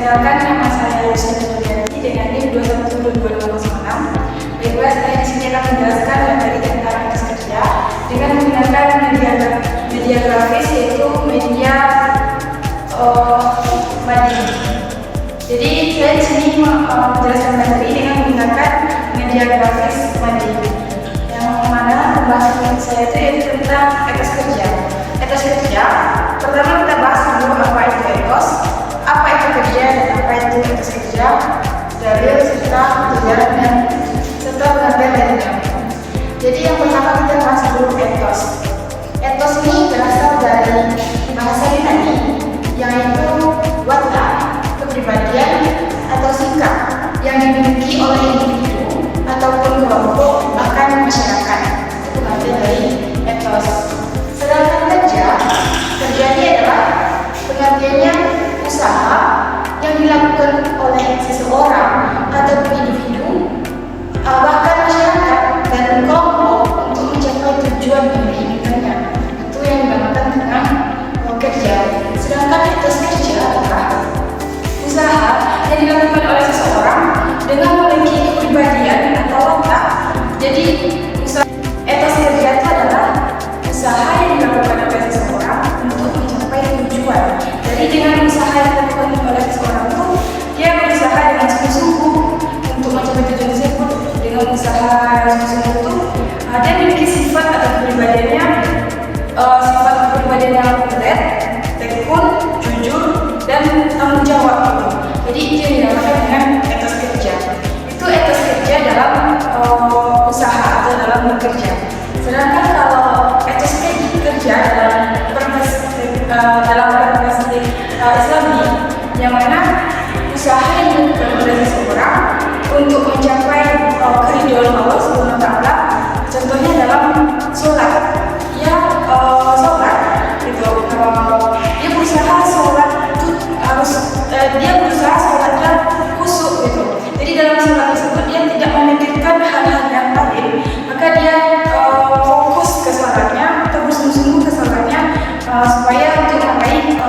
Perkenalkan, nama saya Yusuf Nurjati dengan NIM 2172206. Baiklah, saya di sini akan menjelaskan materi tentang etos kerja dengan menggunakan media grafis, yaitu media mading. Jadi saya di sini menjelaskan materi dengan menggunakan media grafis mading, yang mana pembahasan saya itu tentang etos kerja. Etos kerja, pertama kita bahas dulu apa itu etos, apa itu kerja, dan apa itu etos kerja, dalil serta penjelasan dan serta pengertian lainnya. Jadi yang pertama kita bahas dulu etos. Etos ini berasal dari bahasa Yunani, yaitu watak, kepribadian atau sikap yang dimiliki oleh individu ataupun kelompok, bahkan masyarakat. Itu pengertian dari etos. Sedangkan kerja ini adalah pengertiannya usaha yang dilakukan oleh seseorang atau individu, bahkan masyarakat dan kelompok untuk mencapai tujuan yang diinginkannya. Itu yang dinamakan dengan kerja. Sedangkan etos kerja adalah usaha yang dilakukan oleh seseorang dengan memiliki kepribadian atau watak. Jadi etos kerja itu adalah usaha yang dilakukan oleh seseorang untuk mencapai tujuan. Jadi dengan usaha yang dilakukan oleh seseorang itu, dia berusaha dengan sungguh-sungguh untuk mencapai tujuan tersebut. Dengan usaha yang sungguh-sungguh itu, dia memiliki sifat atau kepribadiannya, sifat kepribadian yang kuat, tekun, jujur, dan tanggung jawab. Jadi itu yang dinamakan dengan etos kerja. Itu etos kerja dalam usaha atau dalam bekerja. Sedangkan kalau etos kerja dalam perspektif Islami, yang mana usaha yang dilakukan oleh seseorang untuk mencapai keridhaan Allah Subhanahu wa Ta'ala. Contohnya dalam sholat, dia berusaha sholat itu dia berusaha sholatnya khusyuk gitu. Jadi dalam sholat tersebut dia tidak memikirkan hal-hal yang lain, maka dia fokus ke sholatnya atau bersungguh-sungguh ke sholatnya, supaya untuk meraih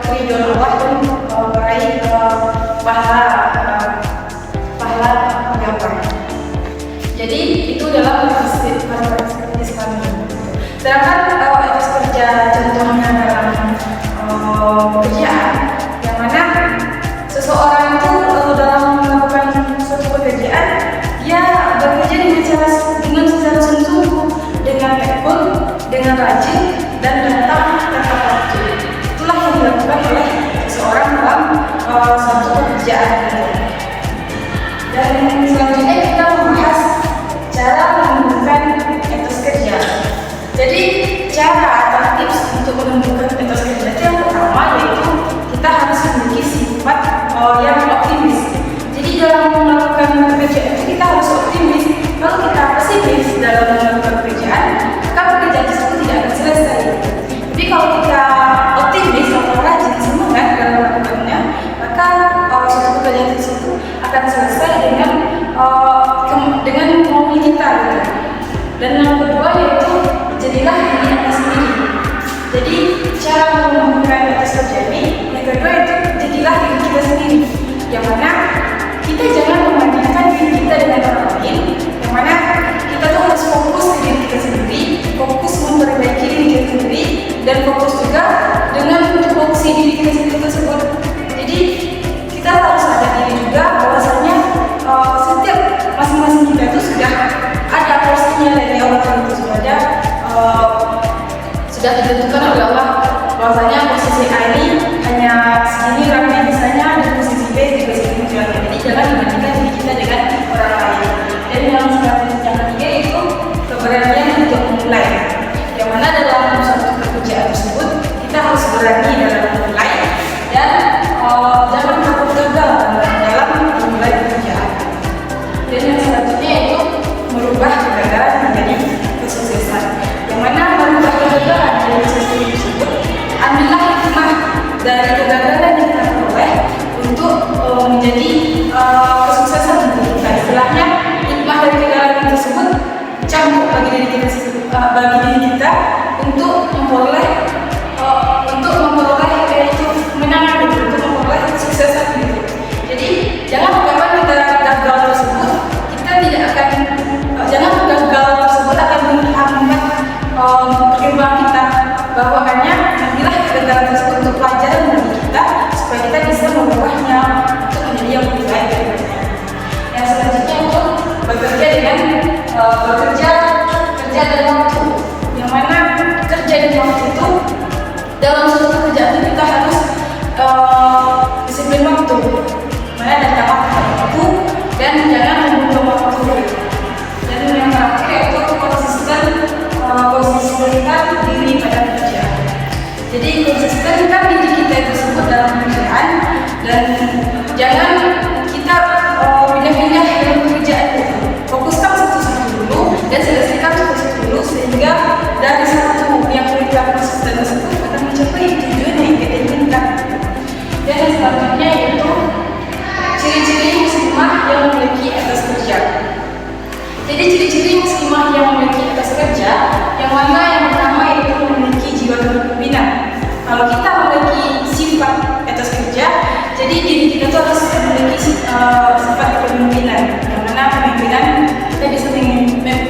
keridhaan Allah dan meraih pahala pengaparan. Jadi itu dalam perspektif Islami. Sedangkan etos kerja contohnya dalam pekerjaan, yang mana seseorang itu dalam melakukan suatu pekerjaan, dia bekerja dengan secara sungguh-sungguh, dengan tekun, dengan rajin, dan datang tepat waktu. Itulah yang dilakukan oleh seseorang dalam suatu pekerjaan. Dan selanjutnya kita membahas cara menentukan etos kerja. Jadi cara atau tips untuk menentukan etos kerja itu yang pertama, yaitu kita harus memiliki sifat yang optimis. Jadi dalam melakukan pekerjaan itu kita harus optimis. Kalau kita pesimis dalam melakukan pekerjaan, maka pekerjaan tersebut tidak akan selesai. Tapi kalau kita optimis atau rajin, semangat dalam melakukannya, maka suatu pekerjaan tersebut akan selesai dengan maunya kita gitu. Dan yang kedua yaitu jadilah diri Anda sendiri. Jadi cara menemukan etos kerja ini, yang kedua itu jadilah diri kita sendiri, yang mana kita jangan membandingkan diri kita dengan orang lain, yang mana kita tuh harus fokus ke diri kita sendiri, fokus memperbaiki diri kita sendiri, dan fokus juga dengan tupoksi diri kita sendiri tersebut. Jadi kita harus sadar diri juga bahwasanya setiap masing-masing kita itu sudah ada porsinya dari Allah, itu sudah ditentukan oleh Allah bahwasanya posisi A ini hanya segini orangnya bisanya, dan posisi B juga segini orangnya. Jadi jangan dibandingkan diri kita dengan orang lain. Dan yang selanjutnya yang ketiga itu keberanian untuk memulai, yang mana dalam suatu pekerjaan tersebut kita harus berani dalam memulai dan jangan takut gagal dalam memulai pekerjaan. Dan yang selanjutnya itu merubah kegagalan menjadi kesuksesan, yang mana merubah kegagalan menjadi kesuksesan tersebut, ambillah hikmah dari kegagalan yang kita peroleh untuk menjadi kesuksesan kita. Istilahnya hikmah dari kegagalan tersebut cambuk bagi diri kita untuk memperoleh yaitu kemenangan, untuk memperoleh kesuksesan gitu. kita bisa mengubahnya untuk menjadi yang lebih baik daripadanya. Yang selanjutnya itu bekerja dengan kerja dan waktu, yang mana kerja dan waktu itu dalam suatu pekerjaan kita harus disiplin waktu, mana ada waktu dan jangan membuang waktu. Dan yang terakhir yaitu konsistenkan diri pada kerja. Jadi konsistenkan diri kita tersebut dalam pekerjaan dan jangan kita pindah-pindah dalam pekerjaan itu. Fokuskan satu-satu dulu dan selesaikan satu-satu dulu sehingga dari satu yang kita konsisten tersebut akan mencapai tujuan yang kita inginkan. Dan yang selanjutnya yaitu ciri-ciri muslimah yang memiliki etos kerja. Jadi ciri-ciri muslimah yang memiliki etos kerja yang mana yang pertama yaitu memiliki jiwa kepemimpinan. Kalau kita memiliki sifat etos kerja, jadi diri kita tuh harus memiliki sifat kepemimpinan. Yang mana kepemimpinan kita bisa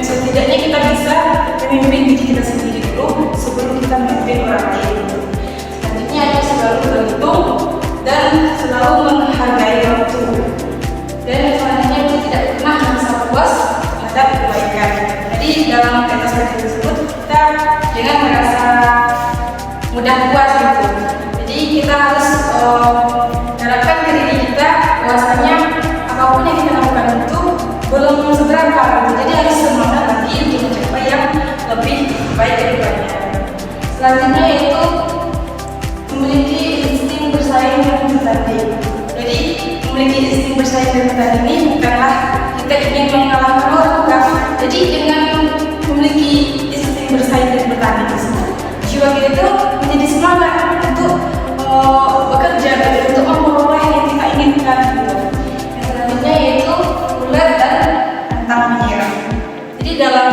setidaknya kita bisa memimpin diri kita sendiri dulu sebelum kita memimpin orang lain. Selanjutnya itu selalu beruntung dan selalu menghargai waktu. Dan selanjutnya itu tidak pernah merasa puas terhadap kebaikan. Jadi dalam etos kerja tersebut kita jangan merasa mudah puas gitu. Jadi kita harus terapkan ke diri kita bahwasanya apapun yang kita lakukan itu belum seberapa. Jadi harus semangat lagi untuk mencapai yang lebih baik daripadanya. Selanjutnya yaitu memiliki insting bersaing dan bertanding. Jadi memiliki insting bersaing dan bertanding ini bukanlah kita ingin mengalahkan orang, bukan. Jadi dengan memiliki insting bersaing dan bertanding tersebut, jiwa kita itu menjadi semangat untuk bekerja untuk memperoleh yang kita inginkan. Yang selanjutnya yaitu ulet dan pantang menyerah. Jadi dalam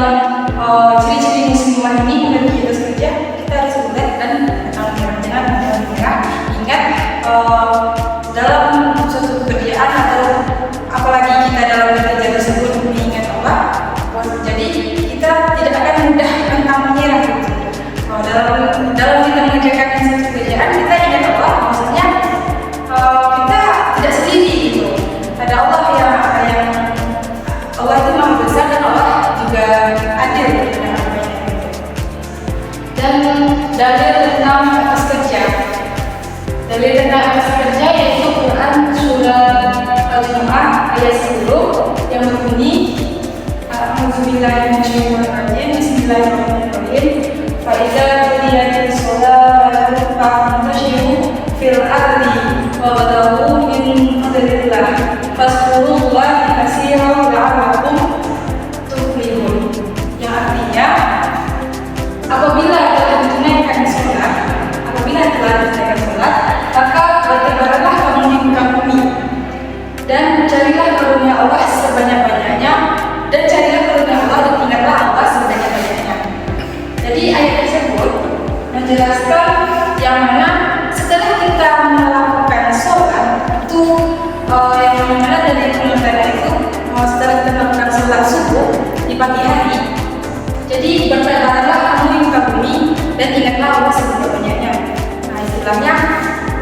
ciri-ciri muslimah ini memiliki etos kerja, kita harus ulet dan pantang menyerah. Jangan mudah menyerah. Ingat dalam suatu pekerjaan atau apalagi kita dalam bekerja tersebut mengingat Allah, jadi kita tidak akan mudah pantang menyerah. Dalam kita mengerjakan satu pekerjaan, kita ingat Allah, maksudnya kita tidak sendiri gitu. Ada Allah yang Allah itu maha besar dan Allah juga adil. Dan dalil tentang etos kerja. Dalil tentang etos kerja yaitu Quran surah Al-Jumu'ah ayat 10 yang berbunyi A'udzubillahiminasyaitonirrajim. Bismillahirrahmanirrahim. Fa'idza qudiyatis sholatu fantashiru fil ardi wabtaghu min fadlillah fazkurullaha katsiran la'allakum tuflihun. Yang artinya apabila telah ditunaikan sholat, maka bertebaranlah kamu di muka bumi dan carilah karunia Allah sebanyak-banyaknya, dan carilah karunia Allah dan ingatlah Allah sebanyak-banyaknya. Jadi ayat tersebut menjelaskan yang mana setelah kita melakukan sholat itu yang mana dari pengertian itu setelah kita melakukan sholat subuh di pagi hari, jadi bertebaranlah kamu di muka bumi dan ingatlah Allah sebanyak-banyaknya. Nah istilahnya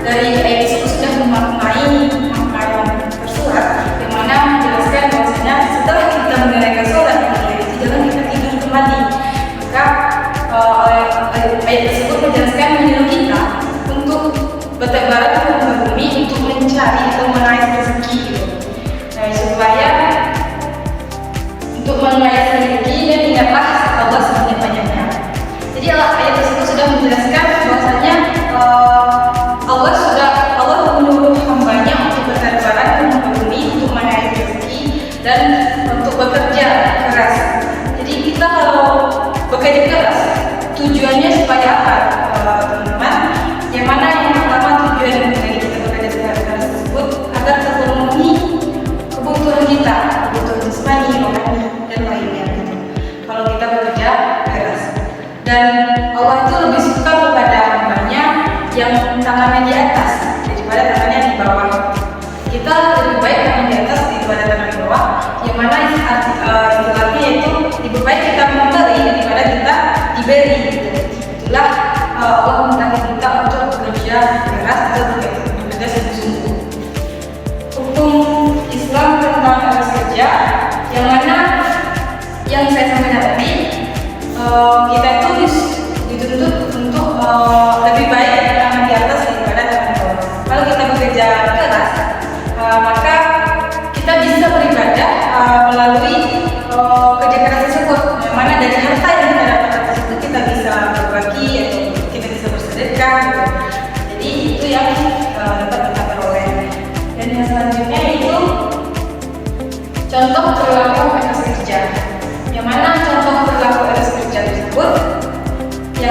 dari ayat tersebut sudah memaknai makna tersurat yang mana menjelaskan bahwasanya setelah kita menunaikan sholat itu jangan kita tidur kembali. Maka ayat tersebut menjelaskan menyuruh kita untuk bertebaran ke muka bumi untuk mencari atau mengais rezeki gitu. Nah supaya untuk mengais rezeki dan ingatlah Allah sebanyak-banyaknya. Jadi ayat tersebut sudah menjelaskan bahwasanya Allah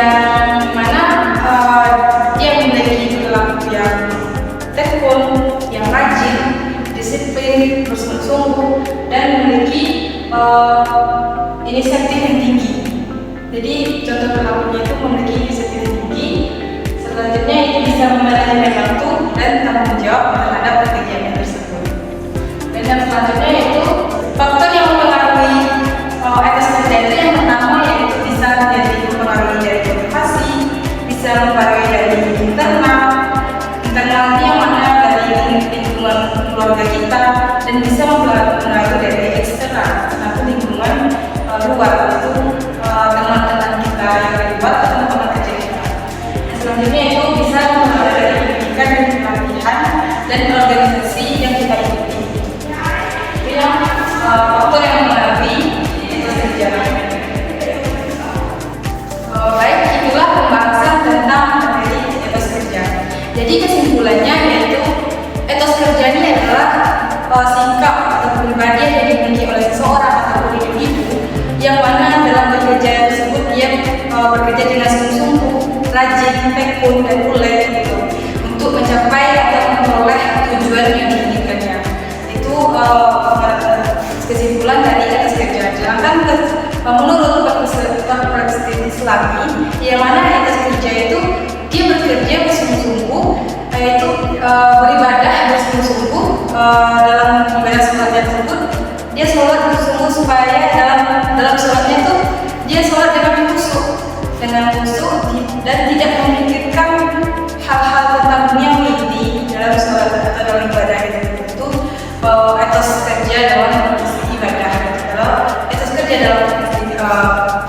yang mana dia memiliki perilaku yang tekun, yang rajin, disiplin, bersungguh-sungguh, dan memiliki inisiatif yang tinggi. Jadi contoh perilakunya itu memiliki inisiatif yang tinggi. Selanjutnya itu bisa memanajemen waktu dan tanggung jawab terhadap pekerjaannya tersebut. Dan yang selanjutnya yaitu faktor yang mempengaruhi etos kerja itu yang pertama yaitu bisa menjadi mempengaruhi dari motivasi, bisa mempengaruhi dari internal yang mana dari lingkungan keluarga kita, dan bisa mempengaruhi dari eksternal atau lingkungan luar, itu teman-teman kita yang di luar atau teman-teman kerja kita. Selanjutnya itu bisa mempengaruhi dari pendidikan dan pelatihan dan organisasi yang kita ikuti. Itu yang faktor yang mempengaruhi etos kerja. Baik, itulah pembahasan tentang materi etos kerja. Jadi kesimpulannya yaitu etos kerja ini adalah sikap atau kepribadian yang dimiliki oleh seseorang atau individu yang mana dalam bekerja tersebut dia bekerja dengan sungguh-sungguh, rajin, tekun, dan ulet gitu, untuk mencapai atau memperoleh tujuan yang diinginkannya. Itu kesimpulan dari etos kerja. Sedangkan menurut perspektif Islami, yang mana etos kerja itu dia bekerja bersungguh-sungguh, yaitu beribadah bersungguh-sungguh dalam ibadah sholatnya tersebut. Dia sholat bersungguh supaya dalam sholatnya itu dia sholat dengan khusyuk dan tidak memikirkan hal-hal tentang duniawi di dalam sholat atau dalam ibadah itu etos kerja dalam ibadah. Kalau etos kerja dalam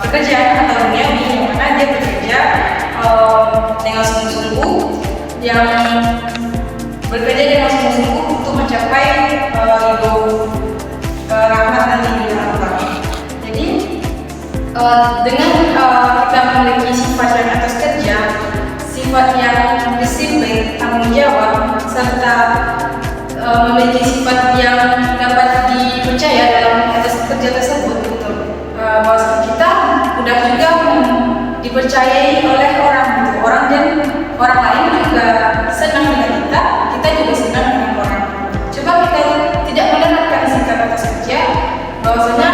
pekerjaan atau duniawi, yang mana dia bekerja dengan sungguh-sungguh, yang bekerja dengan sungguh-sungguh untuk mencapai rahmat dan lindungan Allah. Jadi dengan kita memiliki sifat yang etos kerja, sifat yang disiplin, tanggung jawab, serta memiliki sifat yang dapat dipercaya dalam etos kerja tersebut, bahwa kita mudah juga dipercayai oleh orang, dan orang lain juga senang dengan kita juga senang dengan orang. Coba kita tidak menerapkan sikap etos kerja, bahwasanya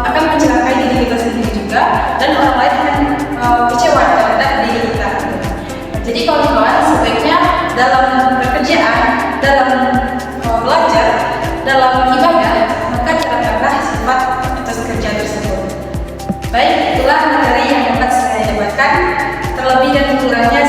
akan mencelakai diri kita sendiri juga, dan orang lain akan kecewa terhadap diri kita. Jadi kawan-kawan, sebaiknya dalam pekerjaan, dalam belajar, dalam ibadah, maka terapkanlah sifat etos kerja tersebut. Baik, itulah materi yang dapat saya jabarkan. Terlebih dan kurangnya